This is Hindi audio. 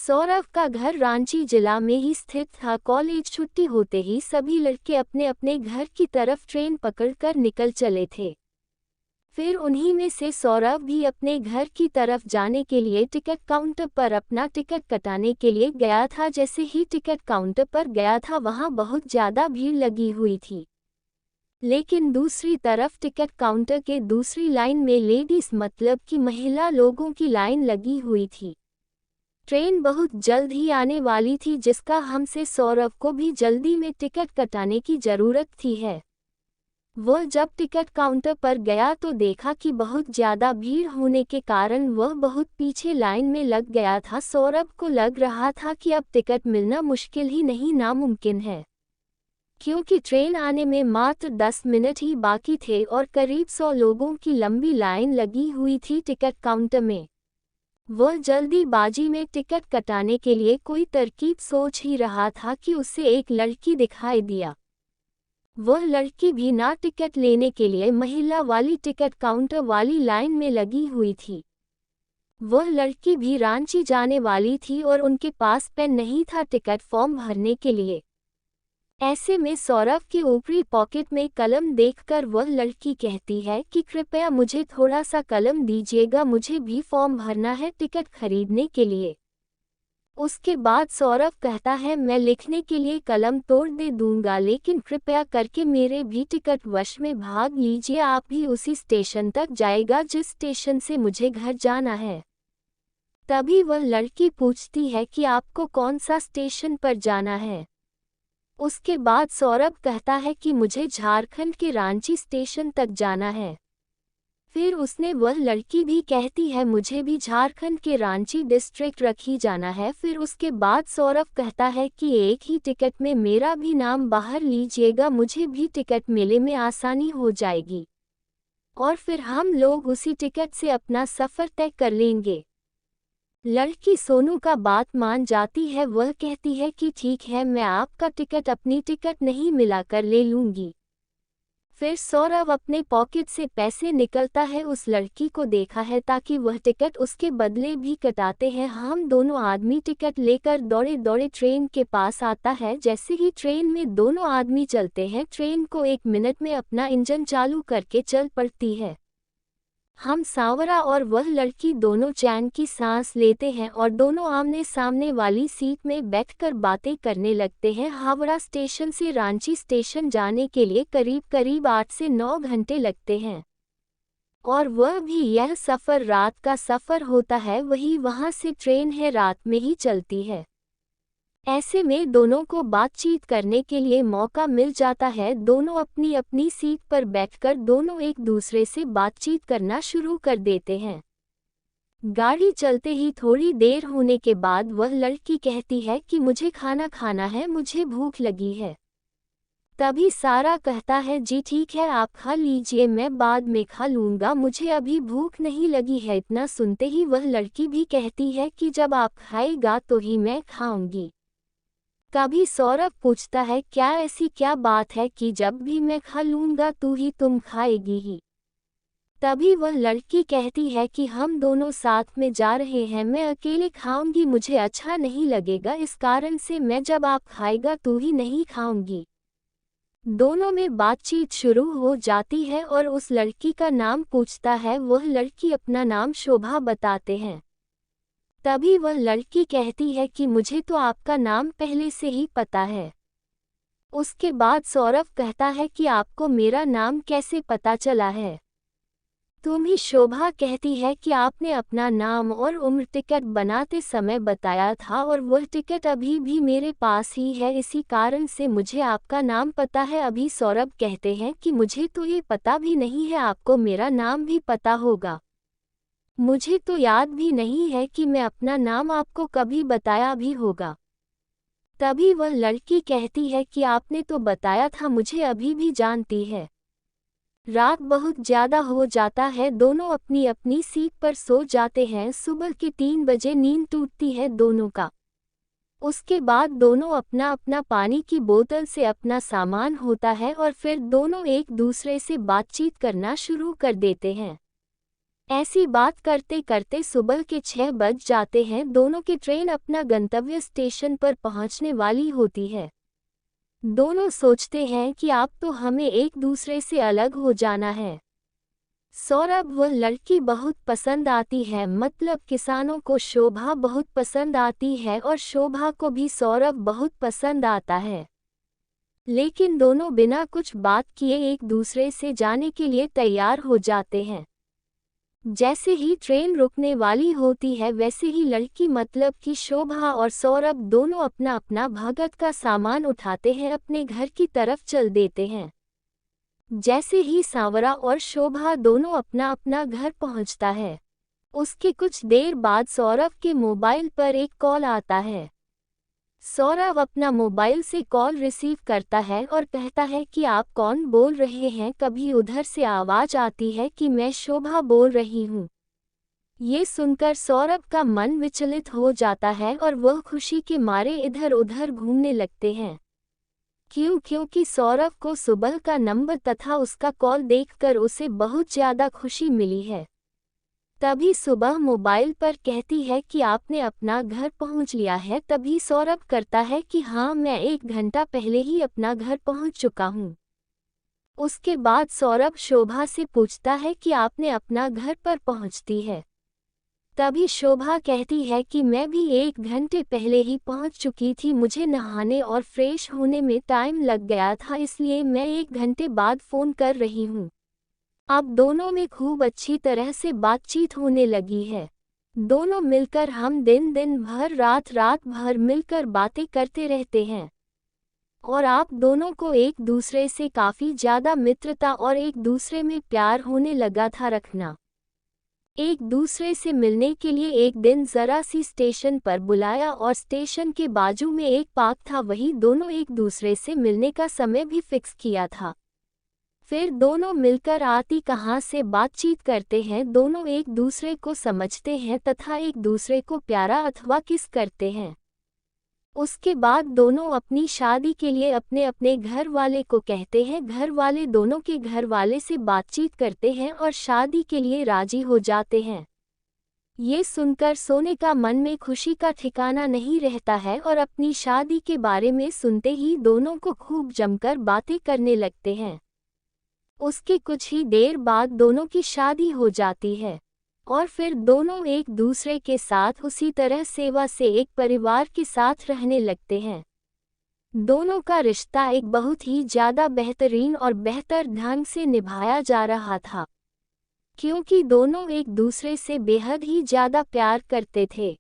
सौरव का घर रांची जिला में ही स्थित था। कॉलेज छुट्टी होते ही सभी लड़के अपने अपने घर की तरफ ट्रेन पकड़कर निकल चले थे। फिर उन्हीं में से सौरव भी अपने घर की तरफ जाने के लिए टिकट काउंटर पर अपना टिकट कटाने के लिए गया था। जैसे ही टिकट काउंटर पर गया था वहां बहुत ज़्यादा भीड़ लगी हुई थी, लेकिन दूसरी तरफ टिकट काउंटर के दूसरी लाइन में लेडीज मतलब कि महिला लोगों की लाइन लगी हुई थी। ट्रेन बहुत जल्द ही आने वाली थी, जिसका हमसे सौरव को भी जल्दी में टिकट कटाने की ज़रूरत थी है। वह जब टिकट काउंटर पर गया तो देखा कि बहुत ज़्यादा भीड़ होने के कारण वह बहुत पीछे लाइन में लग गया था। सौरभ को लग रहा था कि अब टिकट मिलना मुश्किल ही नहीं नामुमकिन है, क्योंकि ट्रेन आने में मात्र 10 मिनट ही बाकी थे और करीब 100 लोगों की लंबी लाइन लगी हुई थी टिकट काउंटर में। वह जल्दीबाजी में टिकट कटाने के लिए कोई तरकीब सोच ही रहा था कि उसे एक लड़की दिखाई दिया। वह लड़की भी ना टिकट लेने के लिए महिला वाली टिकट काउंटर वाली लाइन में लगी हुई थी। वह लड़की भी रांची जाने वाली थी और उनके पास पेन नहीं था टिकट फॉर्म भरने के लिए। ऐसे में सौरव के ऊपरी पॉकेट में कलम देखकर वह लड़की कहती है कि कृपया मुझे थोड़ा सा कलम दीजिएगा, मुझे भी फॉर्म भरना है टिकट खरीदने के लिए। उसके बाद सौरव कहता है मैं लिखने के लिए कलम तोड़ दे दूंगा, लेकिन कृपया करके मेरे भी टिकट वश में भाग लीजिए। आप भी उसी स्टेशन तक जाएगा जिस स्टेशन से मुझे घर जाना है। तभी वह लड़की पूछती है कि आपको कौन सा स्टेशन पर जाना है। उसके बाद सौरभ कहता है कि मुझे झारखंड के रांची स्टेशन तक जाना है। फिर उसने वह लड़की भी कहती है मुझे भी झारखंड के रांची डिस्ट्रिक्ट रखी जाना है। फिर उसके बाद सौरभ कहता है कि एक ही टिकट में मेरा भी नाम बाहर लीजिएगा, मुझे भी टिकट मिलने में आसानी हो जाएगी और फिर हम लोग उसी टिकट से अपना सफ़र तय कर लेंगे। लड़की सोनू का बात मान जाती है। वह कहती है कि ठीक है, मैं आपका टिकट अपनी टिकट नहीं मिलाकर ले लूँगी। फिर सौरभ अपने पॉकेट से पैसे निकलता है। उस लड़की को देखा है ताकि वह टिकट उसके बदले भी कटाते हैं। हम दोनों आदमी टिकट लेकर दौड़े दौड़े ट्रेन के पास आता है। जैसे ही ट्रेन में दोनों आदमी चलते हैं, ट्रेन को 1 मिनट में अपना इंजन चालू करके चल पड़ती है। हम सांवरा और वह लड़की दोनों चैन की सांस लेते हैं और दोनों आमने सामने वाली सीट में बैठकर बातें करने लगते हैं। हावड़ा स्टेशन से रांची स्टेशन जाने के लिए करीब 8 से 9 घंटे लगते हैं और वह भी यह सफ़र रात का सफ़र होता है। वही वहाँ से ट्रेन है रात में ही चलती है। ऐसे में दोनों को बातचीत करने के लिए मौका मिल जाता है। दोनों अपनी अपनी सीट पर बैठकर दोनों एक दूसरे से बातचीत करना शुरू कर देते हैं। गाड़ी चलते ही थोड़ी देर होने के बाद वह लड़की कहती है कि मुझे खाना खाना है, मुझे भूख लगी है। तभी सारा कहता है जी ठीक है, आप खा लीजिए, मैं बाद में खा लूँगा, मुझे अभी भूख नहीं लगी है। इतना सुनते ही वह लड़की भी कहती है कि जब आप खाएगा तो ही मैं खाऊंगी। कभी सौरभ पूछता है क्या ऐसी क्या बात है कि जब भी मैं खा लूँगा तू ही तुम खाएगी ही। तभी वह लड़की कहती है कि हम दोनों साथ में जा रहे हैं, मैं अकेले खाऊंगी मुझे अच्छा नहीं लगेगा, इस कारण से मैं जब आप खाएगा तू ही नहीं खाऊंगी। दोनों में बातचीत शुरू हो जाती है और उस लड़की का नाम पूछता है। वह लड़की अपना नाम शोभा बताते हैं। तभी वह लड़की कहती है कि मुझे तो आपका नाम पहले से ही पता है। उसके बाद सौरभ कहता है कि आपको मेरा नाम कैसे पता चला है। तुम ही शोभा कहती है कि आपने अपना नाम और उम्र टिकट बनाते समय बताया था और वह टिकट अभी भी मेरे पास ही है, इसी कारण से मुझे आपका नाम पता है। अभी सौरभ कहते हैं कि मुझे तो ये पता भी नहीं है, आपको मेरा नाम भी पता होगा। मुझे तो याद भी नहीं है कि मैं अपना नाम आपको कभी बताया भी होगा। तभी वह लड़की कहती है कि आपने तो बताया था, मुझे अभी भी जानती है। रात बहुत ज़्यादा हो जाता है, दोनों अपनी अपनी सीट पर सो जाते हैं। सुबह के 3 बजे नींद टूटती है दोनों का। उसके बाद दोनों अपना अपना पानी की बोतल से अपना सामान होता है और फिर दोनों एक दूसरे से बातचीत करना शुरू कर देते हैं। ऐसी बात करते करते सुबह के 6 बज जाते हैं। दोनों की ट्रेन अपना गंतव्य स्टेशन पर पहुंचने वाली होती है। दोनों सोचते हैं कि अब तो हमें एक दूसरे से अलग हो जाना है। सौरभ वह लड़की बहुत पसंद आती है, मतलब किसानों को शोभा बहुत पसंद आती है और शोभा को भी सौरभ बहुत पसंद आता है। लेकिन दोनों बिना कुछ बात किए एक दूसरे से जाने के लिए तैयार हो जाते हैं। जैसे ही ट्रेन रुकने वाली होती है वैसे ही लड़की मतलब कि शोभा और सौरभ दोनों अपना अपना भगत का सामान उठाते हैं, अपने घर की तरफ चल देते हैं। जैसे ही सांवरा और शोभा दोनों अपना अपना घर पहुंचता है, उसके कुछ देर बाद सौरभ के मोबाइल पर एक कॉल आता है। सौरभ अपना मोबाइल से कॉल रिसीव करता है और कहता है कि आप कौन बोल रहे हैं। कभी उधर से आवाज आती है कि मैं शोभा बोल रही हूँ। ये सुनकर सौरभ का मन विचलित हो जाता है और वह खुशी के मारे इधर उधर घूमने लगते हैं। क्योंकि सौरभ को सुबह का नंबर तथा उसका कॉल देखकर उसे बहुत ज़्यादा खुशी मिली है। तभी सुबह मोबाइल पर कहती है कि आपने अपना घर पहुंच लिया है। तभी सौरभ करता है कि हाँ, मैं 1 घंटा पहले ही अपना घर पहुंच चुका हूँ। उसके बाद सौरभ शोभा से पूछता है कि आपने अपना घर पर पहुंचती है। तभी शोभा कहती है कि मैं भी 1 घंटे पहले ही पहुंच चुकी थी। मुझे नहाने और फ्रेश होने में टाइम लग गया था, इसलिए मैं 1 घंटे बाद फ़ोन कर रही हूँ। अब दोनों में खूब अच्छी तरह से बातचीत होने लगी है। दोनों मिलकर हम दिन भर रात भर मिलकर बातें करते रहते हैं और आप दोनों को एक दूसरे से काफ़ी ज़्यादा मित्रता और एक दूसरे में प्यार होने लगा था रखना। एक दूसरे से मिलने के लिए एक दिन ज़रा सी स्टेशन पर बुलाया और स्टेशन के बाजू में एक पार्क था, वही दोनों एक दूसरे से मिलने का समय भी फिक्स किया था। फिर दोनों मिलकर आती कहाँ से बातचीत करते हैं, दोनों एक दूसरे को समझते हैं तथा एक दूसरे को प्यारा अथवा किस करते हैं। उसके बाद दोनों अपनी शादी के लिए अपने अपने घर वाले को कहते हैं। घर वाले दोनों के घर वाले से बातचीत करते हैं और शादी के लिए राजी हो जाते हैं। ये सुनकर सोने का मन में खुशी का ठिकाना नहीं रहता है और अपनी शादी के बारे में सुनते ही दोनों को खूब जमकर बातें करने लगते हैं। उसके कुछ ही देर बाद दोनों की शादी हो जाती है और फिर दोनों एक दूसरे के साथ उसी तरह सेवा से एक परिवार के साथ रहने लगते हैं। दोनों का रिश्ता एक बहुत ही ज़्यादा बेहतरीन और बेहतर ढंग से निभाया जा रहा था, क्योंकि दोनों एक दूसरे से बेहद ही ज़्यादा प्यार करते थे।